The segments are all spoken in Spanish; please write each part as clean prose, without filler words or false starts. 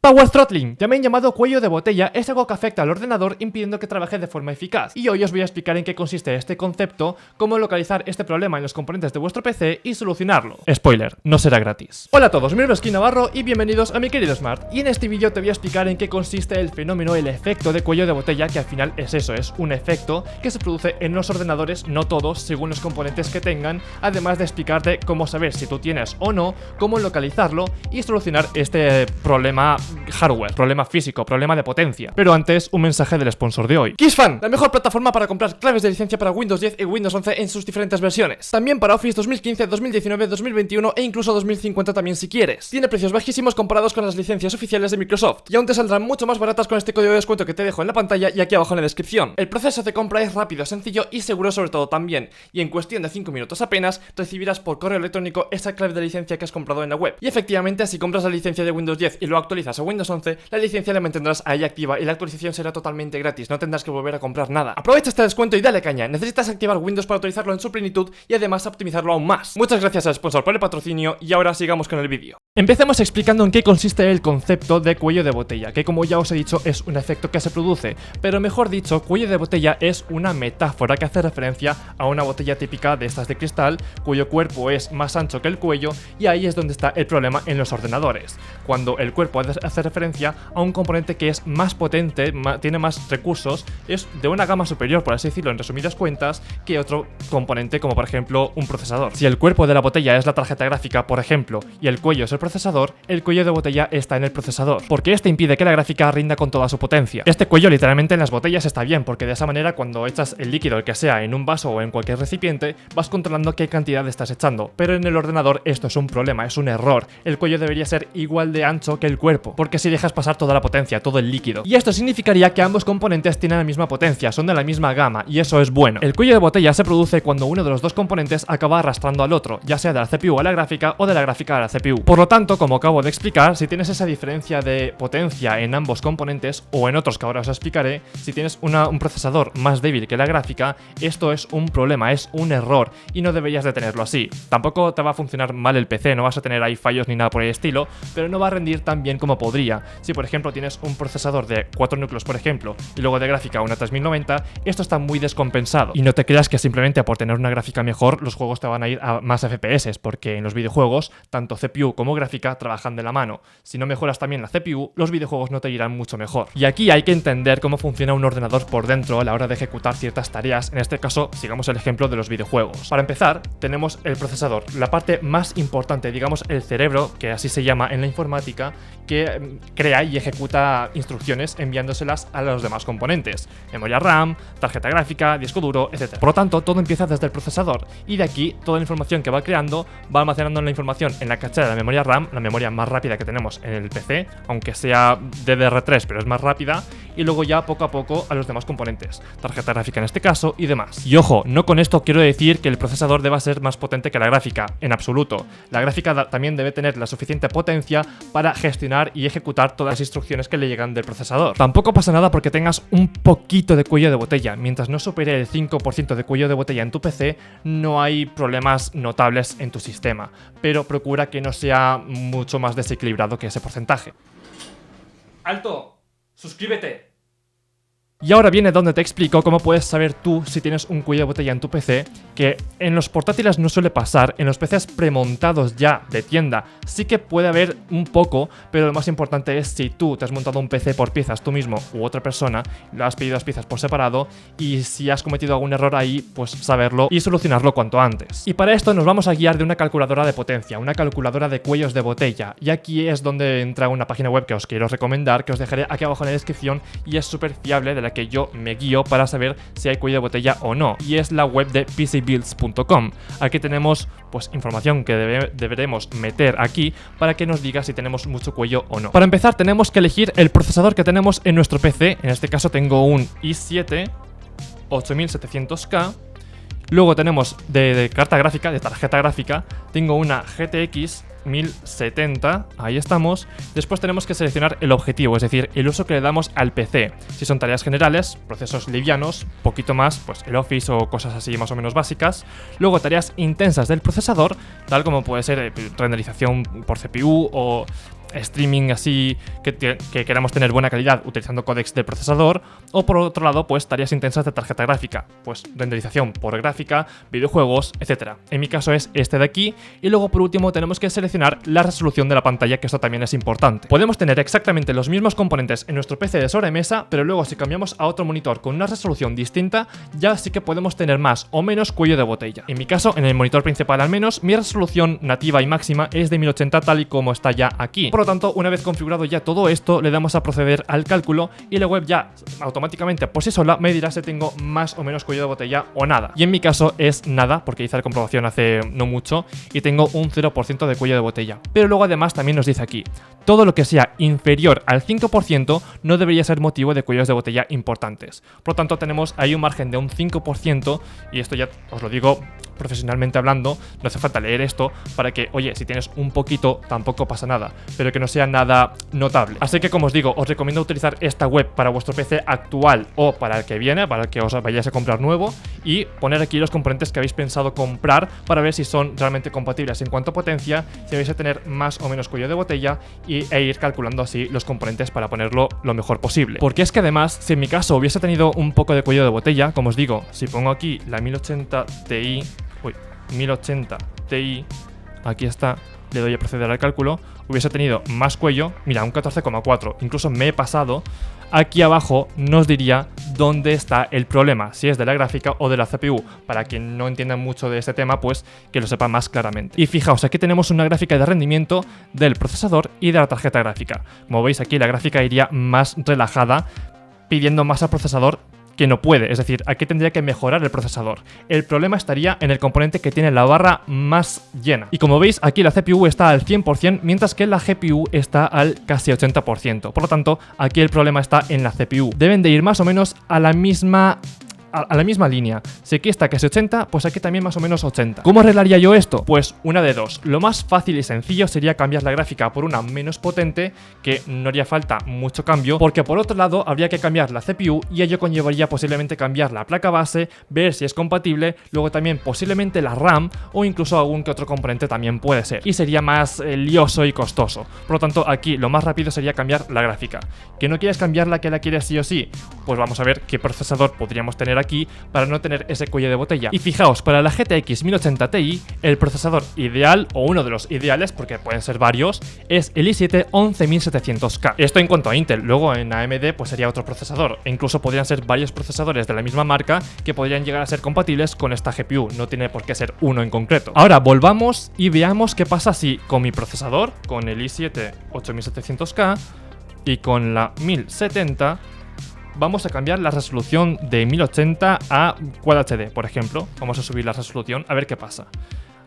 Power throttling, también llamado cuello de botella, es algo que afecta al ordenador impidiendo que trabaje de forma eficaz. Y hoy os voy a explicar en qué consiste este concepto, cómo localizar este problema en los componentes de vuestro PC y solucionarlo. Spoiler, no será gratis. Hola a todos, mi nombre es King Navarro y bienvenidos a mi querido Smart. Y en este vídeo te voy a explicar en qué consiste el fenómeno, el efecto de cuello de botella, que al final es eso, es un efecto que se produce en los ordenadores, no todos, según los componentes que tengan, además de explicarte cómo saber si tú tienes o no, cómo localizarlo y solucionar este problema hardware, problema físico, problema de potencia. Pero antes, un mensaje del sponsor de hoy. KissFan, la mejor plataforma para comprar claves de licencia para Windows 10 y Windows 11 en sus diferentes versiones. También para Office 2015, 2019, 2021 e incluso 2050 también si quieres. Tiene precios bajísimos comparados con las licencias oficiales de Microsoft y aún te saldrán mucho más baratas con este código de descuento que te dejo en la pantalla y aquí abajo en la descripción. El proceso de compra es rápido, sencillo y seguro sobre todo también. Y en cuestión de 5 minutos apenas, recibirás por correo electrónico esa clave de licencia que has comprado en la web. Y efectivamente, si compras la licencia de Windows 10 y lo actualizas a Windows 11, la licencia la mantendrás ahí activa y la actualización será totalmente gratis, no tendrás que volver a comprar nada. Aprovecha este descuento y dale caña. Necesitas activar Windows para utilizarlo en su plenitud y además optimizarlo aún más. Muchas gracias al sponsor por el patrocinio y ahora sigamos con el vídeo. Empecemos explicando en qué consiste el concepto de cuello de botella, que como ya os he dicho es un efecto que se produce, pero mejor dicho, cuello de botella es una metáfora que hace referencia a una botella típica de estas de cristal, cuyo cuerpo es más ancho que el cuello, y ahí es donde está el problema en los ordenadores, cuando el cuerpo hace referencia a un componente que es más potente, tiene más recursos, es de una gama superior, por así decirlo, en resumidas cuentas, que otro componente como por ejemplo un procesador. Si el cuerpo de la botella es la tarjeta gráfica, por ejemplo, y el cuello es el procesador, el cuello de botella está en el procesador, porque este impide que la gráfica rinda con toda su potencia. Este cuello literalmente en las botellas está bien, porque de esa manera cuando echas el líquido, el que sea, en un vaso o en cualquier recipiente, vas controlando qué cantidad estás echando, pero en el ordenador esto es un problema, es un error. El cuello debería ser igual de ancho que el cuerpo, porque si dejas pasar toda la potencia, todo el líquido. Y esto significaría que ambos componentes tienen la misma potencia, son de la misma gama, y eso es bueno. El cuello de botella se produce cuando uno de los dos componentes acaba arrastrando al otro, ya sea de la CPU a la gráfica o de la gráfica a la CPU. Por lo tanto, como acabo de explicar, si tienes esa diferencia de potencia en ambos componentes, o en otros que ahora os explicaré, si tienes un procesador más débil que la gráfica, esto es un problema, es un error, y no deberías de tenerlo así. Tampoco te va a funcionar mal el PC, no vas a tener ahí fallos ni nada por el estilo, pero no va a rendir tan bien como podría. Si por ejemplo tienes un procesador de 4 núcleos, por ejemplo, y luego de gráfica una 3090, esto está muy descompensado. Y no te creas que simplemente por tener una gráfica mejor, los juegos te van a ir a más FPS, porque en los videojuegos, tanto CPU como gráfica trabajan de la mano. Si no mejoras también la CPU, los videojuegos no te irán mucho mejor. Y aquí hay que entender cómo funciona un ordenador por dentro a la hora de ejecutar ciertas tareas. En este caso, sigamos el ejemplo de los videojuegos. Para empezar, tenemos el procesador, la parte más importante, digamos el cerebro, que así se llama en la informática, que crea y ejecuta instrucciones enviándoselas a los demás componentes: memoria RAM, tarjeta gráfica, disco duro, etc. Por lo tanto, todo empieza desde el procesador y de aquí toda la información que va creando va almacenando la información en la caché de la memoria RAM, la memoria más rápida que tenemos en el PC, aunque sea DDR3 pero es más rápida, y luego ya poco a poco a los demás componentes, tarjeta gráfica en este caso y demás. Y ojo, no con esto quiero decir que el procesador deba ser más potente que la gráfica, en absoluto. La gráfica también debe tener la suficiente potencia para gestionar y ejecutar todas las instrucciones que le llegan del procesador. Tampoco pasa nada porque tengas un poquito de cuello de botella. Mientras no supere el 5% de cuello de botella en tu PC, no hay problemas notables en tu sistema, pero procura que no sea mucho más desequilibrado que ese porcentaje. ¡Alto! ¡Suscríbete! Y ahora viene donde te explico cómo puedes saber tú si tienes un cuello de botella en tu PC, que en los portátiles no suele pasar, en los PCs premontados ya de tienda sí que puede haber un poco, pero lo más importante es si tú te has montado un PC por piezas tú mismo u otra persona, le has pedido las piezas por separado, y si has cometido algún error ahí, pues saberlo y solucionarlo cuanto antes. Y para esto nos vamos a guiar de una calculadora de potencia, una calculadora de cuellos de botella, y aquí es donde entra una página web que os quiero recomendar, que os dejaré aquí abajo en la descripción, y es súper fiable, de la que yo me guío para saber si hay cuello de botella o no, y es la web de pcbuilds.com. Aquí tenemos pues información que deberemos meter aquí para que nos diga si tenemos mucho cuello o no. Para empezar tenemos que elegir el procesador que tenemos en nuestro PC. En este caso tengo un i7 8700K. Luego tenemos de carta gráfica, de tarjeta gráfica, tengo una GTX 1070, ahí estamos. Después tenemos que seleccionar el objetivo, es decir, el uso que le damos al PC. Si son tareas generales, procesos livianos, poquito más, pues el Office o cosas así más o menos básicas. Luego tareas intensas del procesador, tal como puede ser renderización por CPU o streaming así que queramos tener buena calidad utilizando códecs del procesador, o por otro lado pues tareas intensas de tarjeta gráfica, pues renderización por gráfica, videojuegos, etc. En mi caso es este de aquí, y luego por último tenemos que seleccionar la resolución de la pantalla, que esto también es importante. Podemos tener exactamente los mismos componentes en nuestro PC de sobremesa, pero luego si cambiamos a otro monitor con una resolución distinta, ya sí que podemos tener más o menos cuello de botella. En mi caso, en el monitor principal al menos, mi resolución nativa y máxima es de 1080 tal y como está ya aquí. Por lo tanto, una vez configurado ya todo esto, le damos a proceder al cálculo y la web ya automáticamente por sí sola me dirá si tengo más o menos cuello de botella o nada. Y en mi caso es nada, porque hice la comprobación hace no mucho y tengo un 0% de cuello de botella. Pero luego además también nos dice aquí, todo lo que sea inferior al 5% no debería ser motivo de cuellos de botella importantes. Por lo tanto, tenemos ahí un margen de un 5%, y esto ya os lo digo profesionalmente hablando, no hace falta leer esto para que, oye, si tienes un poquito tampoco pasa nada, pero que no sea nada notable. Así que, como os digo, os recomiendo utilizar esta web para vuestro PC actual o para el que viene, para el que os vayáis a comprar nuevo, y poner aquí los componentes que habéis pensado comprar para ver si son realmente compatibles en cuanto a potencia, si vais a tener más o menos cuello de botella, e ir calculando así los componentes para ponerlo lo mejor posible. Porque es que además, si en mi caso hubiese tenido un poco de cuello de botella, como os digo, si pongo aquí la 1080 Ti, 1080 Ti, aquí está, le doy a proceder al cálculo, hubiese tenido más cuello, mira, un 14,4, incluso me he pasado. Aquí abajo nos diría dónde está el problema, si es de la gráfica o de la CPU. Para quien no entienda mucho de este tema, pues que lo sepa más claramente. Y fijaos, aquí tenemos una gráfica de rendimiento del procesador y de la tarjeta gráfica. Como veis aquí, la gráfica iría más relajada, pidiendo más al procesador, que no puede, es decir, aquí tendría que mejorar el procesador. El problema estaría en el componente que tiene la barra más llena. Y como veis, aquí la CPU está al 100%, mientras que la GPU está al casi 80%. Por lo tanto, aquí el problema está en la CPU. Deben de ir más o menos a la misma línea. Si aquí está casi 80, pues aquí también más o menos 80. ¿Cómo arreglaría yo esto? Pues una de dos. Lo más fácil y sencillo sería cambiar la gráfica por una menos potente, que no haría falta mucho cambio, porque por otro lado habría que cambiar la CPU y ello conllevaría posiblemente cambiar la placa base, ver si es compatible, luego también posiblemente la RAM o incluso algún que otro componente también puede ser. Y sería más lioso y costoso. Por lo tanto, aquí lo más rápido sería cambiar la gráfica. ¿Que no quieres cambiarla, que la quieres sí o sí? Pues vamos a ver qué procesador podríamos tener aquí para no tener ese cuello de botella. Y fijaos, para la GTX 1080 Ti, el procesador ideal, o uno de los ideales, porque pueden ser varios, es el i7 11700K. Esto en cuanto a Intel. Luego en AMD pues sería otro procesador, e incluso podrían ser varios procesadores de la misma marca que podrían llegar a ser compatibles con esta GPU. No tiene por qué ser uno en concreto. Ahora volvamos y veamos qué pasa si con mi procesador, con el i7 8700K y con la 1070, vamos a cambiar la resolución de 1080 a Quad HD, por ejemplo. Vamos a subir la resolución a ver qué pasa.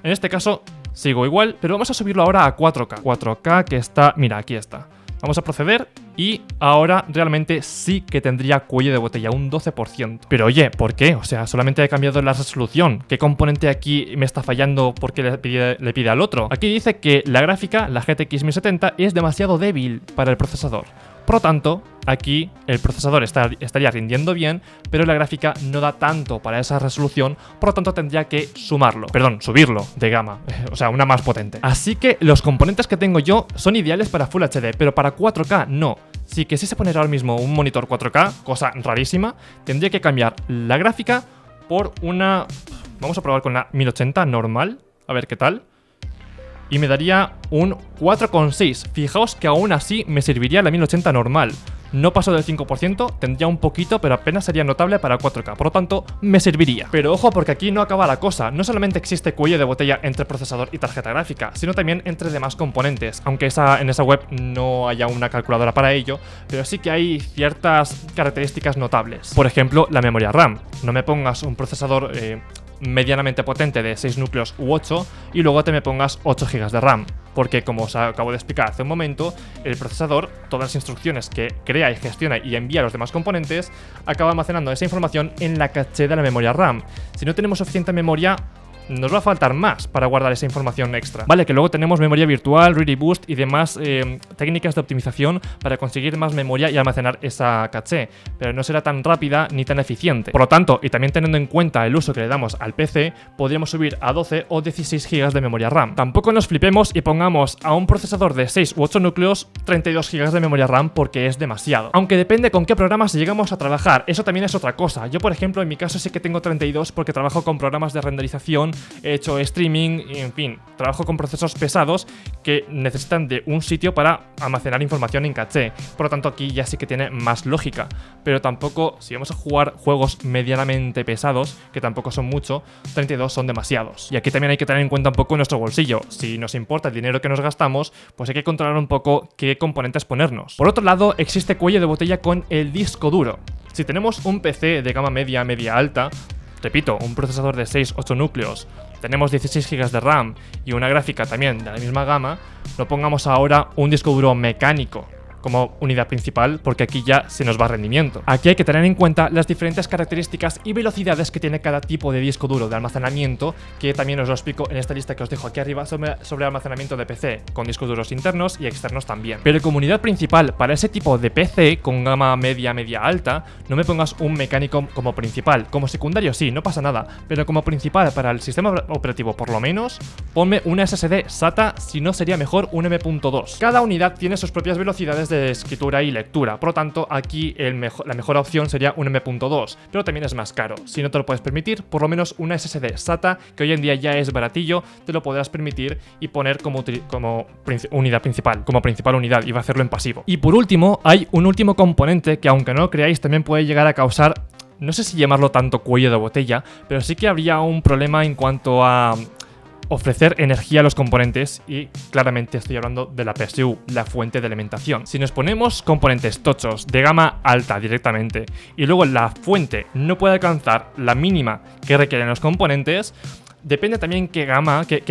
En este caso sigo igual, pero vamos a subirlo ahora a 4K. 4K que está, mira, aquí está. Vamos a proceder y ahora realmente sí que tendría cuello de botella, un 12%. Pero oye, ¿por qué? O sea, solamente he cambiado la resolución. ¿Qué componente aquí me está fallando porque le pide al otro? Aquí dice que la gráfica, la GTX 1070, es demasiado débil para el procesador. Por lo tanto, aquí el procesador estaría rindiendo bien, pero la gráfica no da tanto para esa resolución, por lo tanto tendría que subirlo de gama, o sea, una más potente. Así que los componentes que tengo yo son ideales para Full HD, pero para 4K no. Si quisiese poner ahora mismo un monitor 4K, cosa rarísima, tendría que cambiar la gráfica por una... Vamos a probar con la 1080 normal, a ver qué tal. Y me daría un 4,6. Fijaos que aún así me serviría la 1080 normal. No paso del 5%, tendría un poquito, pero apenas sería notable para 4K. Por lo tanto, me serviría. Pero ojo, porque aquí no acaba la cosa. No solamente existe cuello de botella entre procesador y tarjeta gráfica, sino también entre demás componentes. Aunque en esa web no haya una calculadora para ello, pero sí que hay ciertas características notables. Por ejemplo, la memoria RAM. No me pongas un procesador medianamente potente de 6 núcleos u 8 y luego te me pongas 8 GB de RAM, porque como os acabo de explicar hace un momento, el procesador, todas las instrucciones que crea y gestiona y envía a los demás componentes, acaba almacenando esa información en la caché de la memoria RAM. Si no tenemos suficiente memoria, nos va a faltar más para guardar esa información extra. Vale, que luego tenemos memoria virtual, Ready Boost y demás técnicas de optimización para conseguir más memoria y almacenar esa caché, pero no será tan rápida ni tan eficiente. Por lo tanto, y también teniendo en cuenta el uso que le damos al PC, podríamos subir a 12 o 16 GB de memoria RAM. Tampoco nos flipemos y pongamos a un procesador de 6 u 8 núcleos 32 GB de memoria RAM porque es demasiado. Aunque depende con qué programas llegamos a trabajar, eso también es otra cosa. Yo, por ejemplo, en mi caso sí que tengo 32 porque trabajo con programas de renderización, he hecho streaming y, en fin, trabajo con procesos pesados que necesitan de un sitio para almacenar información en caché. Por lo tanto, aquí ya sí que tiene más lógica. Pero tampoco, si vamos a jugar juegos medianamente pesados, que tampoco son mucho, 32 son demasiados. Y aquí también hay que tener en cuenta un poco nuestro bolsillo. Si nos importa el dinero que nos gastamos, pues hay que controlar un poco qué componentes ponernos. Por otro lado, existe cuello de botella con el disco duro. Si tenemos un PC de gama media, media alta, repito, un procesador de 6-8 núcleos, tenemos 16 GB de RAM y una gráfica también de la misma gama, no pongamos ahora un disco duro mecánico como unidad principal, porque aquí ya se nos va rendimiento. Aquí hay que tener en cuenta las diferentes características y velocidades que tiene cada tipo de disco duro de almacenamiento, que también os lo explico en esta lista que os dejo aquí arriba sobre almacenamiento de PC, con discos duros internos y externos también. Pero como unidad principal para ese tipo de PC con gama media, media alta, no me pongas un mecánico como principal. Como secundario sí, no pasa nada, pero como principal para el sistema operativo por lo menos, ponme una SSD SATA, si no sería mejor un M.2. Cada unidad tiene sus propias velocidades de escritura y lectura, por lo tanto aquí la mejor opción sería un M.2, pero también es más caro. Si no te lo puedes permitir, por lo menos una SSD SATA, que hoy en día ya es baratillo, te lo podrás permitir y poner como unidad principal, como principal unidad, y va a hacerlo en pasivo. Y por último, hay un último componente que, aunque no lo creáis, también puede llegar a causar, no sé si llamarlo tanto cuello de botella, pero sí que habría un problema en cuanto a ofrecer energía a los componentes, y claramente estoy hablando de la PSU, la fuente de alimentación. Si nos ponemos componentes tochos de gama alta directamente y luego la fuente no puede alcanzar la mínima que requieren los componentes, depende también qué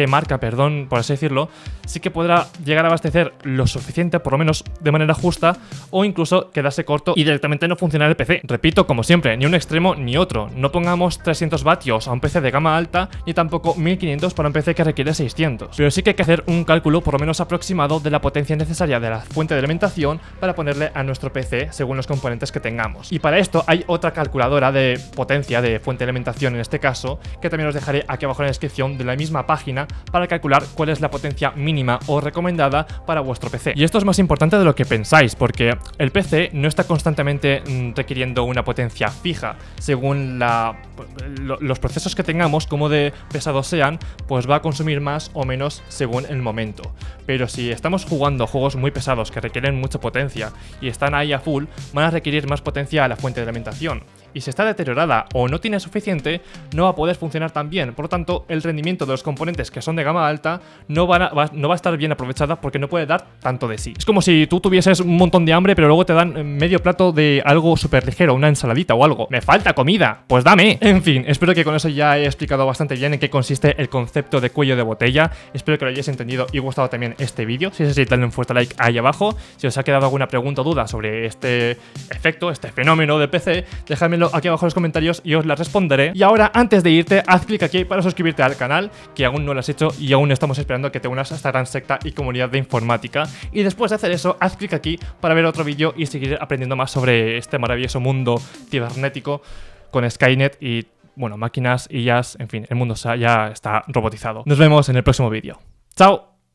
marca, por así decirlo, sí que podrá llegar a abastecer lo suficiente, por lo menos de manera justa, o incluso quedarse corto y directamente no funcionar el PC. Repito, como siempre, ni un extremo ni otro. No pongamos 300 vatios a un PC de gama alta, ni tampoco 1500 para un PC que requiere 600. Pero sí que hay que hacer un cálculo por lo menos aproximado de la potencia necesaria de la fuente de alimentación para ponerle a nuestro PC según los componentes que tengamos. Y para esto hay otra calculadora de potencia de fuente de alimentación en este caso, que también os dejaré aquí abajo en la descripción de la misma página para calcular cuál es la potencia mínima o recomendada para vuestro PC. Y esto es más importante de lo que pensáis, porque el PC no está constantemente requiriendo una potencia fija. Según los procesos que tengamos, como de pesados sean, pues va a consumir más o menos según el momento. Pero si estamos jugando juegos muy pesados que requieren mucha potencia y están ahí a full, van a requerir más potencia a la fuente de alimentación. Y si está deteriorada o no tiene suficiente, no va a poder funcionar tan bien. Por lo tanto, el rendimiento de los componentes que son de gama alta no va a estar bien aprovechada porque no puede dar tanto de sí. Es como si tú tuvieses un montón de hambre, pero luego te dan medio plato de algo súper ligero, una ensaladita o algo. ¡Me falta comida! ¡Pues dame! En fin, espero que con eso ya he explicado bastante bien en qué consiste el concepto de cuello de botella. Espero que lo hayáis entendido y gustado también este vídeo. Si es así, dadle un fuerte like ahí abajo. Si os ha quedado alguna pregunta o duda sobre este efecto, este fenómeno de PC, dejádmelo aquí abajo en los comentarios y os la responderé. Y ahora, antes de irte, haz clic aquí para suscribirte al canal, que aún no lo has hecho y aún estamos esperando que te unas a esta gran secta y comunidad de informática. Y después de hacer eso, haz clic aquí para ver otro vídeo y seguir aprendiendo más sobre este maravilloso mundo cibernético con Skynet y, bueno, máquinas, IAs, en fin, el mundo ya está robotizado. Nos vemos en el próximo vídeo. ¡Chao!